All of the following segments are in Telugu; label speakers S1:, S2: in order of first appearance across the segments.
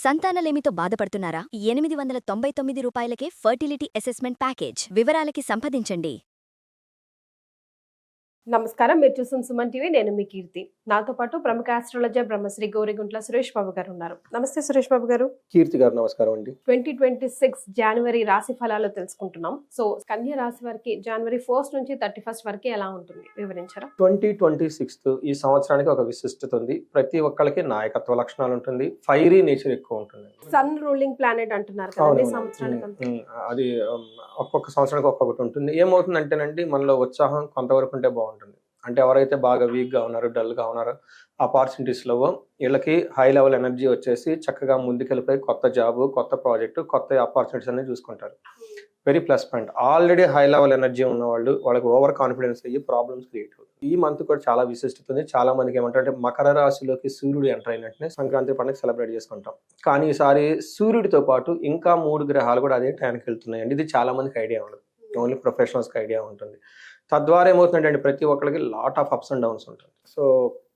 S1: సంతానలేమితో బాధపడుతున్నారా? 899 రూపాయలకే ఫర్టిలిటీ అసెస్మెంట్ ప్యాకేజ్. వివరాలకి సంప్రదించండి.
S2: నమస్కారం, మీరు చూస్తున్న సుమన్ టీవీ. నేను మీ కీర్తి. నాతో పాటు ప్రముఖ ఆస్ట్రాలజర్ బ్రహ్మశ్రీ గౌరిగుంట్ల సురేష్ బాబు గారు ఉన్నారు. నమస్తే సురేష్ బాబు గారు.
S3: కీర్తి గారు నమస్కారం అండి.
S2: 2026 జనవరి రాశి ఫలాలు తెలుసుకుంటున్నాం. సో కన్య రాశి వారికి జనవరి 1 నుంచి 31 వరకు ఎలా ఉంటుంది వివరించారా?
S3: 2026 ఈ సంవత్సరానికి ఒక విశిష్టత ఉంది. ప్రతి ఒక్కరికి నాయకత్వ లక్షణాలు ఉంటుంది. ఫైరీ నేచర్ ఎక్కువ ఉంటుంది.
S2: సన్ రూలింగ్ ప్లానెట్ అంటున్నారు కదా సంవత్సరానికి.
S3: అది ఒక్కొక్క సంవత్సరానికి ఒక్కొక్కటి ఉంటుంది. ఏమవుతుందంటేనండి, మనలో ఉత్సాహం కొంతవరకు ఉంటే బాగుంటుంది. అంటే ఎవరైతే బాగా వీక్గా ఉన్నారో, డల్గా ఉన్నారో, ఆపర్చునిటీస్లో వీళ్ళకి హై లెవెల్ ఎనర్జీ వచ్చేసి చక్కగా ముందుకెళ్ళిపోయి కొత్త జాబు, కొత్త ప్రాజెక్టు, కొత్త ఆపర్చునిటీస్ అనేది చూసుకుంటారు. Very plus point. Already high level energy ఉన్న వాళ్ళు, వాళ్ళకి ఓవర్ కాన్ఫిడెన్స్ అయ్యి ప్రాబ్లమ్స్ క్రియేట్ అవుతుంది. ఈ మంత్ కూడా చాలా విశిష్టత ఉంది. చాలా మందికి ఏమంటారంటే, మకర రాశిలోకి సూర్యుడు ఎంటర్ అయినట్టునే సంక్రాంతి పండుగ సెలబ్రేట్ చేసుకుంటాం. కానీ ఈసారి సూర్యుడితో పాటు ఇంకా 3 గ్రహాలు కూడా అదే టైంకి వెళ్తున్నాయండి. ఇది చాలా మందికి ఐడియా ఉండదు. ఓన్లీ ప్రొఫెషనల్స్కి ఐడియా ఉంటుంది. తద్వారా ఏమవుతుందంటే, ప్రతి ఒక్కరికి lot of ups and downs ఉంటుంది. సో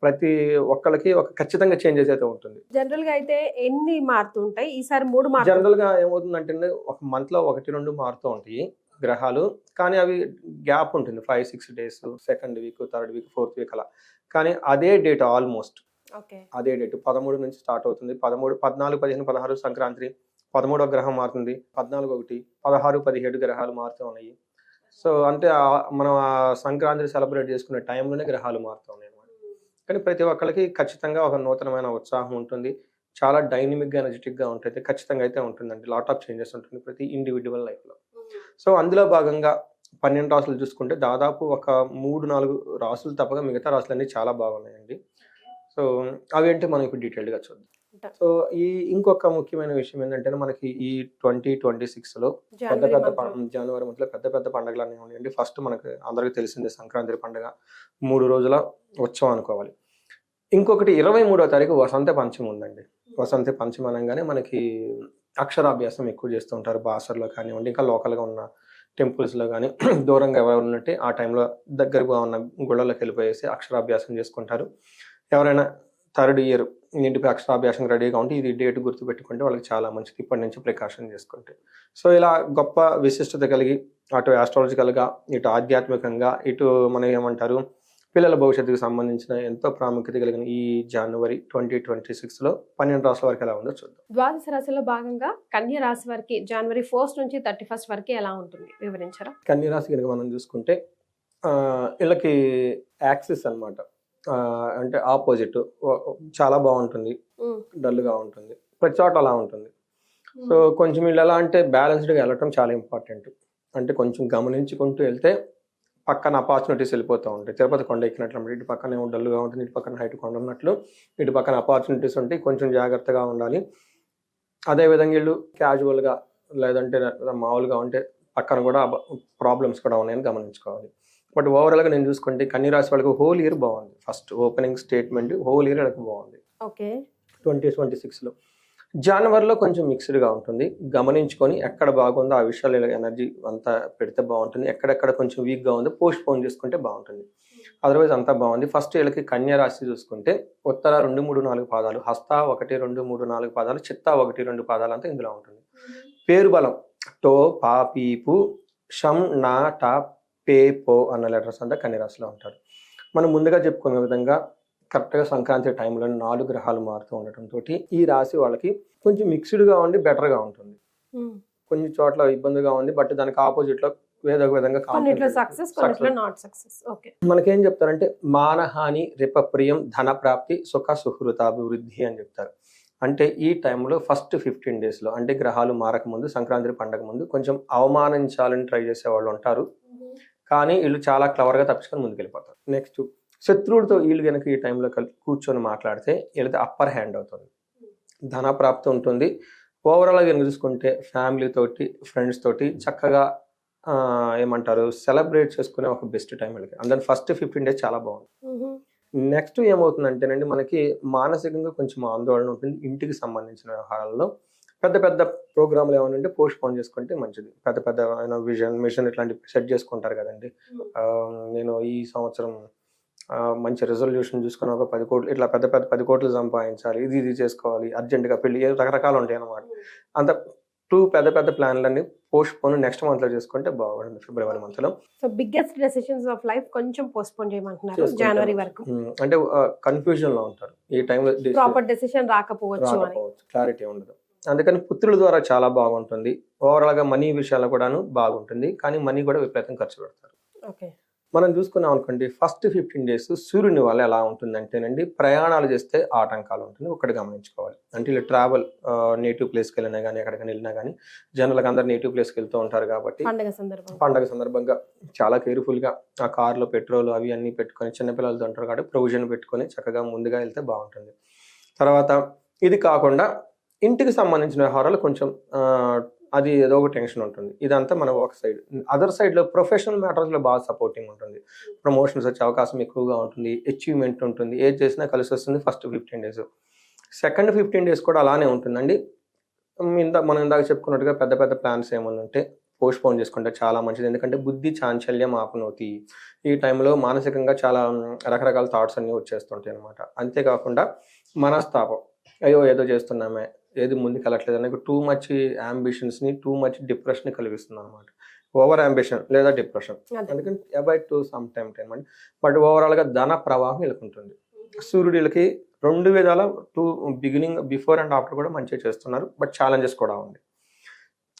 S3: ప్రతి ఒక్కరికి ఒక ఖచ్చితంగా చేంజెస్ అయితే ఉంటుంది.
S2: జనరల్ గా అయితే ఎన్ని మారుతూ ఉంటాయి? ఈసారి 3
S3: జనరల్ గా ఏమవుతుందంటే, ఒక మంత్ లో 1-2 మారుతూ ఉంటాయి గ్రహాలు. కానీ అవి గ్యాప్ ఉంటుంది, 5-6 days, second week, third week, fourth week అలా. కానీ అదే డేట్ ఆల్మోస్ట్ అదే డేట్ 13 నుంచి స్టార్ట్ అవుతుంది. 13, 14, 15, 16 సంక్రాంతి, 13వ గ్రహం మారుతుంది, 14 ఒకటి, 16, 17 గ్రహాలు మారుతూ ఉన్నాయి. సో అంటే మనం ఆ సంక్రాంతి సెలబ్రేట్ చేసుకునే టైంలోనే గ్రహాలు మారుతూ ఉన్నాయి అన్నమాట. కానీ ప్రతి ఒక్కరికి ఖచ్చితంగా ఒక నూతనమైన ఉత్సాహం ఉంటుంది. చాలా డైనమిక్గా, ఎనర్జెటిక్గా ఉంటుంది. ఖచ్చితంగా అయితే ఉంటుందండి. లాట్ ఆఫ్ చేంజెస్ ఉంటుంది ప్రతి ఇండివిజువల్ లైఫ్లో. సో అందులో భాగంగా 12 రాసులు చూసుకుంటే దాదాపు ఒక 3-4 రాసులు తప్పగా మిగతా రాసులన్నీ చాలా బాగున్నాయండి. సో అవేంటి మనం ఇప్పుడు డీటెయిల్డ్గా చూద్దాం. సో ఇంకొక ముఖ్యమైన విషయం ఏంటంటే, మనకి ఈ 2026లో జనవరి మంత్లో పెద్ద పెద్ద పండుగలు అనేవి ఉన్నాయండి. ఫస్ట్ మనకి అందరికీ తెలిసిందే సంక్రాంతి పండుగ, 3 రోజుల ఉత్సవం అనుకోవాలి. ఇంకొకటి 23వ తారీఖు వసంత పంచమి ఉందండి. వసంత పంచమి అనగానే మనకి అక్షరాభ్యాసం ఎక్కువ చేస్తూ ఉంటారు. బాసర్లో కానివ్వండి, ఇంకా లోకల్గా ఉన్న టెంపుల్స్లో కానీ, దూరంగా ఎవరు ఉన్నట్టే ఆ టైంలో దగ్గరగా ఉన్న గుళ్ళలోకి వెళ్ళిపోయేసి అక్షరాభ్యాసం చేసుకుంటారు. ఎవరైనా థర్డ్ ఇయర్ ఇంటిపై అక్షరాభ్యాసం రెడీగా ఉంటే ఇది డేట్ గుర్తుపెట్టుకుంటే వాళ్ళకి చాలా మంచిది, ఇప్పటి నుంచి ప్రికాషన్ చేసుకుంటే. సో ఇలా గొప్ప విశిష్టత కలిగి, అటు ఆస్ట్రాలజికల్గా, ఇటు ఆధ్యాత్మికంగా, ఇటు మనం ఏమంటారు పిల్లల భవిష్యత్తుకు సంబంధించిన ఎంతో ప్రాముఖ్యత కలిగిన ఈ జనవరి 2026లో 12 రాసుల వరకు ఎలా ఉందో చూద్దాం.
S2: ద్వాదశ రాశిలో భాగంగా కన్య రాశి వారికి జనవరి 1 నుంచి 31 వరకు ఎలా ఉంటుంది వివరించారా?
S3: కన్య రాశి కనుక మనం చూసుకుంటే వీళ్ళకి యాక్సిస్ అన్నమాట, అంటే ఆపోజిట్ చాలా బాగుంటుంది, డల్గా ఉంటుంది, ప్రతి చోట అలా ఉంటుంది. సో కొంచెం వీళ్ళు ఎలా అంటే బ్యాలెన్స్డ్గా వెళ్ళటం చాలా ఇంపార్టెంట్. అంటే కొంచెం గమనించుకుంటూ వెళ్తే పక్కన ఆపర్చునిటీస్ వెళ్ళిపోతూ ఉంటాయి. తిరుపతి కొండ ఎక్కినట్లు, ఇటు పక్కన ఏమో డల్గా ఉంటుంది, ఇటు పక్కన హైట్ కొండ ఉన్నట్లు, ఇటు పక్కన ఆపర్చునిటీస్ ఉంటాయి. కొంచెం జాగ్రత్తగా ఉండాలి. అదేవిధంగా వీళ్ళు క్యాజువల్గా లేదంటే మామూలుగా ఉంటే పక్కన కూడా ప్రాబ్లమ్స్ కూడా ఉన్నాయని గమనించుకోవాలి. బట్ ఓవరాల్గా నేను చూసుకుంటే కన్య రాశి వాళ్ళకి హోల్ ఇయర్ బాగుంది. First opening statement whole year వాళ్ళకి బాగుంది. 2026లో జనవరిలో కొంచెం మిక్స్డ్గా ఉంటుంది. గమనించుకొని ఎక్కడ బాగుందో ఆ విషయాలు ఎనర్జీ అంతా పెడితే బాగుంటుంది. ఎక్కడెక్కడ కొంచెం వీక్గా ఉందో పోస్ట్ పోన్ చేసుకుంటే బాగుంటుంది. అదర్వైజ్ అంతా బాగుంది. ఫస్ట్ వీళ్ళకి కన్య రాశి చూసుకుంటే ఉత్తర 2, 3, 4 పాదాలు, హస్త 1, 2, 3, 4 పాదాలు, చిత్త 1, 2 పాదాలు అంతా ఇందులో ఉంటుంది. పేరు బలం టో, పా, పీ, పు, షం, నా, టా, పే, పో అన్న లెటర్స్ అంతా కన్య రాశిలో ఉంటారు. మనం ముందుగా చెప్పుకునే విధంగా కరెక్ట్గా సంక్రాంతి టైంలో 4 గ్రహాలు మారుతూ ఉండటంతో ఈ రాశి వాళ్ళకి కొంచెం మిక్స్డ్గా ఉండి బెటర్గా ఉంటుంది. కొన్ని చోట్ల ఇబ్బందిగా ఉంది, బట్ దానికి ఆపోజిట్లో ఏదో ఒక విధంగా మనకేం చెప్తారంటే, మానహాని, రిపప్రియం, ధన ప్రాప్తి, సుఖ సుహృతాభివృద్ధి అని చెప్తారు. అంటే ఈ టైంలో ఫస్ట్ 15 డేస్లో, అంటే గ్రహాలు మారక ముందు, సంక్రాంతి పండగ ముందు కొంచెం అవమానించాలని ట్రై చేసే వాళ్ళు ఉంటారు. కానీ వీళ్ళు చాలా క్లవర్గా తప్పించుకొని ముందుకెళ్ళిపోతారు. నెక్స్ట్ శత్రువులతో వీళ్ళు కనుక ఈ టైంలో కూర్చొని మాట్లాడితే వీళ్ళకి అప్పర్ హ్యాండ్ అవుతుంది, ధన ప్రాప్తి ఉంటుంది. ఓవరాల్గా కనుక చూసుకుంటే ఫ్యామిలీ తోటి, ఫ్రెండ్స్ తోటి చక్కగా ఏమంటారు సెలబ్రేట్ చేసుకునే ఒక బెస్ట్ టైం వీళ్ళకి. అందుకని ఫస్ట్ 15 డేస్ చాలా బాగుంది. నెక్స్ట్ ఏమవుతుందంటేనండి, మనకి మానసికంగా కొంచెం ఆందోళన ఉంటుంది. ఇంటికి సంబంధించిన వ్యవహారాల్లో పెద్ద పెద్ద ప్రోగ్రాంలు ఏమైనా ఉంటే పోస్ట్ పోన్ చేసుకుంటే మంచిది. పెద్ద పెద్ద మిషన్ ఇట్లాంటి సెట్ చేసుకుంటారు కదండి. నేను ఈ సంవత్సరం మంచి రెజల్యూషన్ చూసుకొని ఒక 10 కోట్లు ఇట్లా పెద్ద పెద్ద 10 కోట్లు సంపాదించాలి, ఇది చేసుకోవాలి, అర్జెంటుగా పెళ్లి, రకరకాలు ఉంటాయి అన్నమాట. అంత పెద్ద పెద్ద ప్లాన్లన్నీ పోస్ట్ పోన్ నెక్స్ట్ మంత్లో చేసుకుంటే బాగుంటుంది, ఫిబ్రవరి మంత్లో.
S2: So biggest decisions of life కొంచెం పోస్ట్పోన్ చేయమంటున్నారు జనవరి వరకు.
S3: అంటే కన్ఫ్యూజన్లో ఉంటారు ఈ టైంలో,
S2: ప్రాపర్ డెసిషన్ రాకపోవచ్చు,
S3: క్లారిటీ ఉండదు. అందుకని పుత్రుల ద్వారా చాలా బాగుంటుంది. ఓవరాల్గా మనీ విషయాల్లో కూడాను బాగుంటుంది, కానీ మనీ కూడా విపరీతం ఖర్చు పెడతారు.
S2: ఓకే,
S3: మనం చూసుకున్నాం అనుకోండి, ఫస్ట్ 15 days సూర్యుని వల్ల ఎలా ఉంటుందంటేనండి, ప్రయాణాలు చేస్తే ఆటంకాలు ఉంటుంది, ఒకటి గమనించుకోవాలి. అంటే ఇలా ట్రావెల్ నేటివ్ ప్లేస్కి వెళ్ళినా కానీ ఎక్కడికైనా వెళ్ళినా కానీ జనరల్గా అందరు నేటివ్ ప్లేస్కి వెళ్తూ ఉంటారు కాబట్టి పండగ సందర్భంగా చాలా కేర్ఫుల్గా ఆ కార్లో పెట్రోల్ అవి అన్నీ పెట్టుకొని, చిన్నపిల్లలతో ఉంటారు కాబట్టి ప్రొవిజన్ పెట్టుకొని చక్కగా ముందుగా వెళ్తే బాగుంటుంది. తర్వాత ఇది కాకుండా ఇంటికి సంబంధించిన వ్యవహారాలు కొంచెం అది ఏదో ఒక టెన్షన్ ఉంటుంది. ఇదంతా మనం ఒక సైడ్. అదర్ సైడ్లో ప్రొఫెషనల్ మ్యాటర్స్లో బాగా సపోర్టింగ్ ఉంటుంది, ప్రమోషన్స్ వచ్చే అవకాశం ఎక్కువగా ఉంటుంది, అచీవ్మెంట్ ఉంటుంది, ఏది చేసినా కలిసి వస్తుంది ఫస్ట్ 15 days. సెకండ్ 15 days కూడా అలానే ఉంటుందండి. మనం ఇందాక చెప్పుకున్నట్టుగా పెద్ద పెద్ద ప్లాన్స్ ఏమైనా ఉంటే పోస్ట్ పోన్ చేసుకుంటే చాలా మంచిది. ఎందుకంటే బుద్ధి చాంచల్యం ఆపనవుతి, ఈ టైంలో మానసికంగా చాలా రకరకాల థాట్స్ అన్నీ వచ్చేస్తుంటాయి అనమాట. అంతేకాకుండా మనస్తాపం, అయ్యో ఏదో చేస్తున్నామే, ఏది ముందుకు వెళ్ళట్లేదు అనేది టూ మచ్ అంబిషన్స్ని, టూ మచ్ డిప్రెషన్ని కలిగిస్తుంది అనమాట. ఓవర్ అంబిషన్ లేదా డిప్రెషన్. అందుకని అవాయిడ్ టు సమ్ టైమ్ అండి. బట్ ఓవరాల్గా ధన ప్రవాహం వీళ్ళకుంటుంది. సూర్యుడు వీళ్ళకి 2 విధాల బిగినింగ్, బిఫోర్ అండ్ ఆఫ్టర్ కూడా మంచిగా చేస్తున్నారు, బట్ ఛాలెంజెస్ కూడా ఉంది.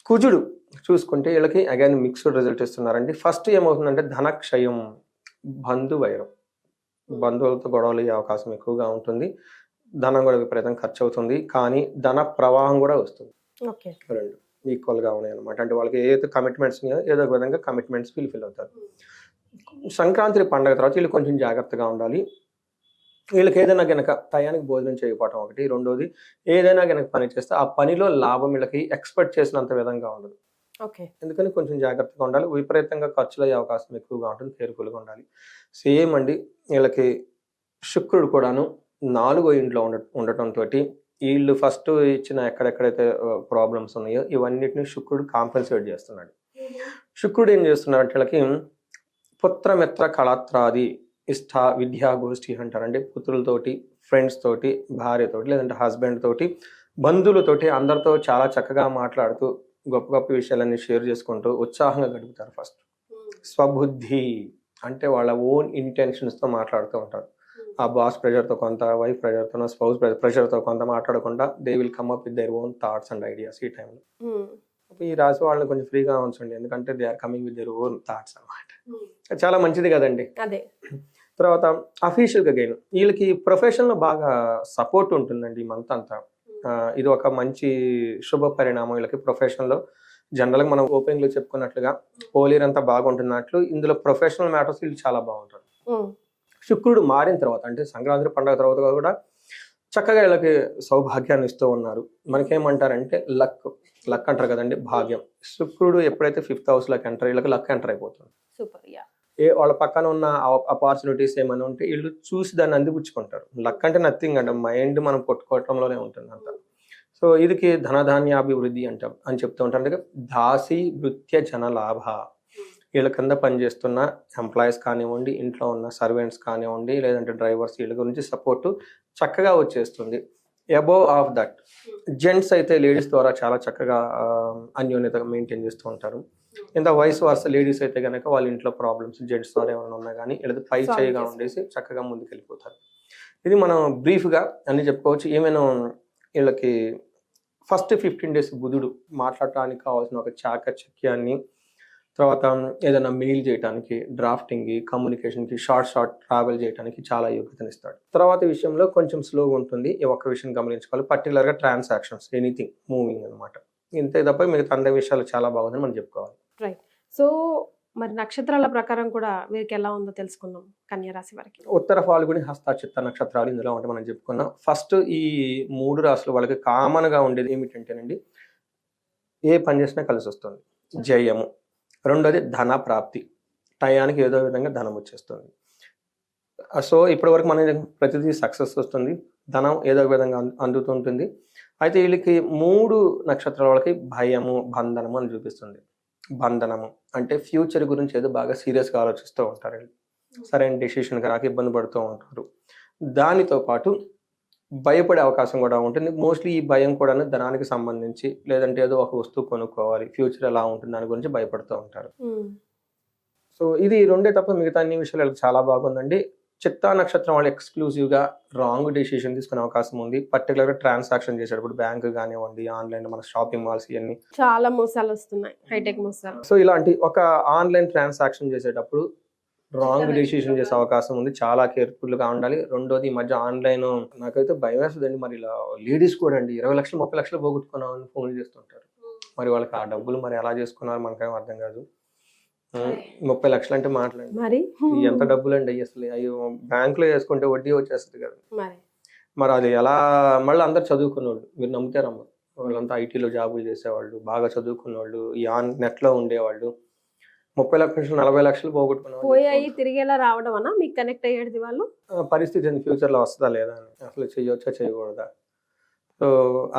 S3: కుజుడు చూసుకుంటే వీళ్ళకి అగైన్ మిక్స్డ్ రిజల్ట్ ఇస్తున్నారండి. ఫస్ట్ ఏమవుతుందంటే ధనక్షయం, బంధువైరం, బంధువులతో గొడవలు అయ్యే అవకాశం ఎక్కువగా ఉంటుంది, ధనం కూడా విపరీతం ఖర్చు అవుతుంది, కానీ ధన ప్రవాహం కూడా వస్తుంది. రెండు ఈక్వల్గా ఉన్నాయి అనమాట. అంటే వాళ్ళకి ఏదైతే కమిట్మెంట్స్ ఉన్నాయో ఏదో ఒక విధంగా కమిట్మెంట్స్ ఫిల్ అవుతారు. సంక్రాంతి పండుగ తర్వాత వీళ్ళు కొంచెం జాగ్రత్తగా ఉండాలి. వీళ్ళకి ఏదైనా కనుక టయానికి భోజనం చేయకపోవటం ఒకటి, రెండోది ఏదైనా కనుక పని చేస్తే ఆ పనిలో లాభం వీళ్ళకి ఎక్స్పెక్ట్ చేసినంత విధంగా ఉండదు. ఎందుకని కొంచెం జాగ్రత్తగా ఉండాలి. విపరీతంగా ఖర్చులు అయ్యే అవకాశం ఎక్కువగా ఉంటుంది, కేర్ఫుల్గా ఉండాలి. సేమ్ అండి, వీళ్ళకి శుక్రుడు కూడాను 4వ ఇంట్లో ఉండటంతో వీళ్ళు ఫస్ట్ ఇచ్చిన ఎక్కడెక్కడైతే ప్రాబ్లమ్స్ ఉన్నాయో ఇవన్నిటిని శుక్రుడు కాంపెన్సేట్ చేస్తున్నాడు. శుక్రుడు ఏం చేస్తున్నాడు అంటే వీళ్ళకి పుత్రమిత్ర కళాత్రాది ఇష్ట విద్యా గోష్ఠి అంటారండి. పుత్రులతోటి, ఫ్రెండ్స్ తోటి, భార్యతోటి, లేదంటే హస్బెండ్ తోటి, బంధువులతోటి అందరితో చాలా చక్కగా మాట్లాడుతూ గొప్ప గొప్ప విషయాలన్నీ షేర్ చేసుకుంటూ ఉత్సాహంగా గడుపుతారు. ఫస్ట్ స్వబుద్ధి అంటే వాళ్ళ ఓన్ ఇంటెన్షన్స్తో మాట్లాడుతూ ఉంటారు. ఆ బాస్ ప్రెషర్తో కొంత, వైఫ్ ప్రెషర్తో, స్పౌస్ ప్రెషర్తో కొంత మాట్లాడకుండా they will come up with their own thoughts and ideas. ఈ టైంలో ఈ రాశి వాళ్ళని కొంచెం ఫ్రీగా ఉంచండి, ఎందుకంటే they are coming with their own thoughts అన్నమాట. చాలా మంచిది కదండి. తర్వాత అఫీషియల్గా గెయిన్, వీళ్ళకి ప్రొఫెషన్లో బాగా సపోర్ట్ ఉంటుందండి ఈ మంత్ అంతా. ఇది ఒక మంచి శుభ పరిణామం వీళ్ళకి. ప్రొఫెషన్లో జనరల్గా మనం ఓపెన్లో చెప్పుకున్నట్లుగా పోలీర్ అంతా బాగుంటున్నట్లు ఇందులో ప్రొఫెషనల్ మ్యాటర్స్ వీళ్ళు చాలా బాగుంటారు. శుక్రుడు మారిన తర్వాత అంటే సంక్రాంతి పండుగ తర్వాత కూడా చక్కగా వీళ్ళకి సౌభాగ్యాన్ని ఇస్తూ ఉన్నారు. మనకేమంటారంటే లక్ అంటారు కదండి, భాగ్యం. శుక్రుడు ఎప్పుడైతే 5th హౌస్లోకి ఎంటర్, వీళ్ళకి లక్ ఎంటర్ అయిపోతుంది. వాళ్ళ పక్కన ఉన్న ఆపర్చునిటీస్ ఏమైనా ఉంటే వీళ్ళు చూసి దాన్ని అందిపుచ్చుకుంటారు. లక్ అంటే నథింగ్ అంటే మైండ్ మనం కొట్టుకోవటంలోనే ఉంటుంది అంత. సో ఇదికి ధనధాన్యాభివృద్ధి అని చెప్తూ ఉంటారు. అంటే దాసి వృత్య జన లాభ, వీళ్ళ కింద పనిచేస్తున్న ఎంప్లాయీస్ కానివ్వండి, ఇంట్లో ఉన్న సర్వెంట్స్ కానివ్వండి, లేదంటే డ్రైవర్స్, వీళ్ళ గురించి సపోర్టు చక్కగా వచ్చేస్తుంది. అబోవ్ ఆఫ్ దట్ జెంట్స్ అయితే లేడీస్ ద్వారా చాలా చక్కగా అన్యోన్యత మెయింటైన్ చేస్తూ ఉంటారు. ఇంత వయసు వరుస లేడీస్ అయితే కనుక వాళ్ళ ఇంట్లో ప్రాబ్లమ్స్ జెంట్స్ ద్వారా ఏమైనా ఉన్నా కానీ లేదా పై చేయిగా ఉండేసి చక్కగా ముందుకు వెళ్ళిపోతారు. ఇది మనం బ్రీఫ్గా అన్ని చెప్పుకోవచ్చు. ఏమైనా వీళ్ళకి ఫస్ట్ 15 days బుధుడు మాట్లాడటానికి కావాల్సిన ఒక చాకచక్యాన్ని, తర్వాత ఏదైనా మెయిల్ చేయడానికి, డ్రాఫ్టింగ్కి, కమ్యూనికేషన్కి, షార్ట్ ట్రావెల్ చేయడానికి చాలా యోగ్యతనిస్తాడు. తర్వాత విషయంలో కొంచెం స్లోగా ఉంటుంది. ఈ ఒక్క విషయం గమనించుకోవాలి, పర్టికులర్గా ట్రాన్సాక్షన్స్, ఎనీథింగ్ మూవింగ్ అనమాట. ఇంతే తప్ప మిగతా అందరి విషయాలు చాలా బాగుందని మనం చెప్పుకోవాలి.
S2: రైట్. సో మరి నక్షత్రాల ప్రకారం కూడా వీరికి ఎలా ఉందో తెలుసుకున్నాం. కన్యా రాశి వారికి
S3: ఉత్తర ఫాల్గుని, హస్త, చిత్త నక్షత్రాలు ఇందులో ఉంటే మనం చెప్పుకున్నాం. ఫస్ట్ ఈ 3 రాశులు వాళ్ళకి కామన్గా ఉండేది ఏమిటంటేనండి, ఏ పని చేసినా కలిసి వస్తుంది, జయము. రెండోది ధన ప్రాప్తి, టయానికి ఏదో విధంగా ధనం వచ్చేస్తుంది. సో ఇప్పటి వరకు మన ప్రతిదీ సక్సెస్ వస్తుంది, ధనం ఏదో విధంగా అందుతుంటుంది. అయితే వీళ్ళకి 3 నక్షత్రాల వాళ్ళకి భయము, బంధనము అని చూపిస్తుంది. బంధనము అంటే ఫ్యూచర్ గురించి ఏదో బాగా సీరియస్గా ఆలోచిస్తూ ఉంటారు. సరైన డెసిషన్కి రాక ఇబ్బంది పడుతూ ఉంటారు. దానితో పాటు భయపడే అవకాశం కూడా ఉంటుంది. మోస్ట్లీ ఈ భయం కూడా ధనానికి సంబంధించి, లేదంటే ఏదో ఒక వస్తువు కొనుక్కోవాలి, ఫ్యూచర్ ఎలా ఉంటుంది దాని గురించి భయపడుతూ ఉంటారు. సో ఇది రెండే తప్ప మిగతా అన్ని విషయాలు చాలా బాగుందండి. చిత్తా నక్షత్రం వాళ్ళు ఎక్స్క్లూజివ్గా రాంగ్ డెసిషన్ తీసుకునే అవకాశం ఉంది. పర్టికులర్గా ట్రాన్సాక్షన్ చేసేటప్పుడు బ్యాంక్ కానివ్వండి, ఆన్లైన్ మన షాపింగ్ మాల్స్ ఇవన్నీ
S2: చాలా మోసాలు వస్తున్నాయి, హైటెక్ మోసాలు.
S3: సో ఇలాంటి ఒక ఆన్లైన్ ట్రాన్సాక్షన్ చేసేటప్పుడు రాంగ్ డెసిషన్ చేసే అవకాశం ఉంది. చాలా కేర్ఫుల్గా ఉండాలి. రెండోది ఈ మధ్య ఆన్లైన్ నాకైతే భయం వేస్తుందండి. మరి ఇలా లేడీస్ కూడా అండి 20 లక్షలు 30 లక్షలు పోగొట్టుకున్నామని ఫోన్లు చేస్తుంటారు. మరి వాళ్ళకి ఆ డబ్బులు మరి ఎలా చేసుకున్నారు మనకేం అర్థం కాదు. 30 లక్షలు అంటే మాట్లాడండి,
S2: మరి
S3: ఎంత డబ్బులు అండి అసలు. అయ్యో బ్యాంకులో వేసుకుంటే వడ్డీ వచ్చేస్తుంది కదా.
S2: మరి
S3: మరి అది ఎలా, మళ్ళీ అందరు చదువుకున్నవాళ్ళు, మీరు నమ్ముతారమ్మా, వాళ్ళంతా ఐటీలో జాబులు చేసేవాళ్ళు, బాగా చదువుకున్నవాళ్ళు, ఈ నెట్లో ఉండేవాళ్ళు 30 లక్షలు 40 లక్షలు పోగొట్టుకున్న
S2: పోయాయి, తిరిగేలా రావడం అన్నా మీకు కనెక్ట్ అయ్యేది వాళ్ళు
S3: పరిస్థితి ఫ్యూచర్లో వస్తుందా లేదా అని, అసలు చేయొచ్చా చేయకూడదా. సో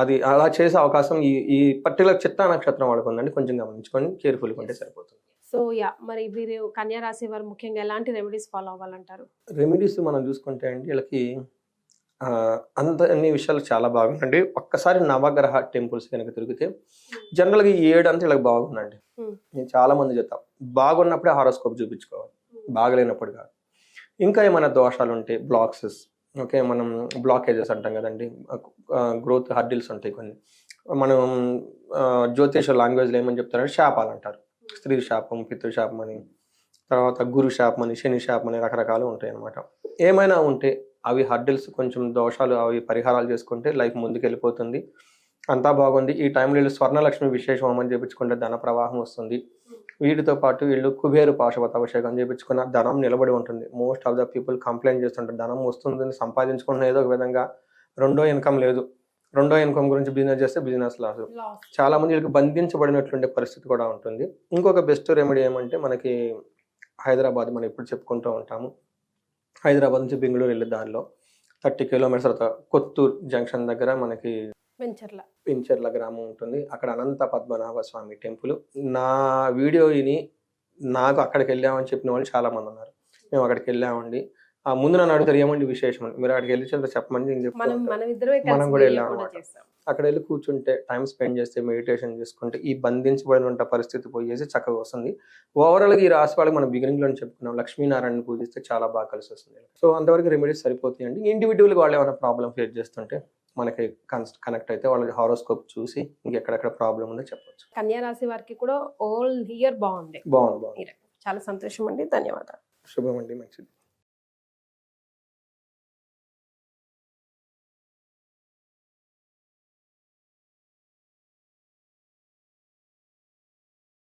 S3: అది అలా చేసే అవకాశం ఈ పర్టికులర్ చిత్తా నక్షత్రం వాళ్ళకు ఉందండి. కొంచెం గమనించుకొని కేర్ఫుల్గా ఉంటే సరిపోతుంది.
S2: సో మరి వీరు కన్యా రాశి వారు ముఖ్యంగా ఎలాంటి రెమెడీస్ ఫాలో అవ్వాలంటారు?
S3: రెమెడీస్ మనం చూసుకుంటే అండి, వీళ్ళకి అన్ని విషయాలు చాలా బాగుందండి. ఒక్కసారి నవగ్రహ టెంపుల్స్ కనుక తిరిగితే జనరల్గా ఈ 7 అంతా ఇలా బాగుందండి. నేను చాలా మంది చెప్తాను, బాగున్నప్పుడే హారోస్కోప్ చూపించుకోవాలి, బాగలేనప్పుడు కాదు. ఇంకా ఏమైనా దోషాలు ఉంటే బ్లాక్సెస్, ఓకే, మనం బ్లాకేజెస్ అంటాం కదండి, గ్రోత్ హర్డిల్స్ ఉంటాయి కొన్ని. మనం జ్యోతిష లాంగ్వేజ్లో ఏమని చెప్తారంటే శాపాలు అంటారు. స్త్రీ శాపం, పితృశాపం అని, తర్వాత గురు శాపం అని, శని శాపం అని రకరకాలు ఉంటాయి అన్నమాట. ఏమైనా ఉంటే అవి హర్డిల్స్, కొంచెం దోషాలు, అవి పరిహారాలు చేసుకుంటే లైఫ్ ముందుకు వెళ్ళిపోతుంది. అంతా బాగుంది. ఈ టైంలో వీళ్ళు స్వర్ణలక్ష్మి విశేష హోమం చేయించుకుంటే ధన ప్రవాహం వస్తుంది. వీటితో పాటు వీళ్ళు కుబేరు పాశుపత అభిషేకం చేయించుకున్న ధనం నిలబడి ఉంటుంది. Most of the people complaint చేస్తుంటారు, ధనం వస్తుంది సంపాదించుకుంటున్న ఏదో ఒక విధంగా, రెండో ఇన్కమ్ లేదు, రెండో ఇన్కమ్ గురించి బిజినెస్ చేస్తే బిజినెస్ లాస్. చాలా మంది వీళ్ళకి బంధించబడినట్లుండే పరిస్థితి కూడా ఉంటుంది. ఇంకొక బెస్ట్ రెమెడీ ఏమంటే, మనకి హైదరాబాద్ మనం ఇప్పుడు చెప్పుకుంటూ ఉంటాము, హైదరాబాద్ నుంచి బెంగళూరు వెళ్ళే దారిలో 30 కిలోమీటర్స్ తర్వాత కొత్తూరు జంక్షన్ దగ్గర మనకి పెంచర్ల గ్రామం ఉంటుంది. అక్కడ అనంత పద్మనాభ స్వామి టెంపుల్. నా వీడియో విని నాకు అక్కడికి వెళ్ళామని చెప్పిన వాళ్ళు చాలా మంది ఉన్నారు. మేము అక్కడికి వెళ్ళామండి, ముందు నన్ను అడుగుతారు ఏమండి విశేషం అని. మీరు అక్కడికి వెళ్ళి చెప్పమని నేను చెప్తాను. మనం కూడా వెళ్ళాము. అక్కడ వెళ్ళి కూర్చుంటే, టైం స్పెండ్ చేస్తే, మెడిటేషన్ చేసుకుంటే ఈ బంధించబడిన పరిస్థితి పోయేసి చక్కగా వస్తుంది. ఓవరాల్గా ఈ రాశి వాళ్ళకి మనం బిగినింగ్లో చెప్పుకున్నాం, లక్ష్మీనారాయణ పూజిస్తే చాలా బాగా కలిసి వస్తుంది. సో అంతవరకు రెమెడీస్ సరిపోతాయండి. ఇండివిజువల్గా వాళ్ళు ఏమైనా ప్రాబ్లం ఫేస్ చేస్తుంటే మనకి కనెక్ట్ అయితే వాళ్ళకి హారోస్కోప్ చూసి ఇంకెక్కడెక్కడ ప్రాబ్లం ఉందో చెప్పొచ్చు.
S2: కన్యా రాశి వారికి కూడా ఆల్ ఇయర్ బాగుంది.
S3: బాగుంది.
S2: చాలా సంతోషం అండి, ధన్యవాదాలు.
S3: శుభం అండి, మంచిది.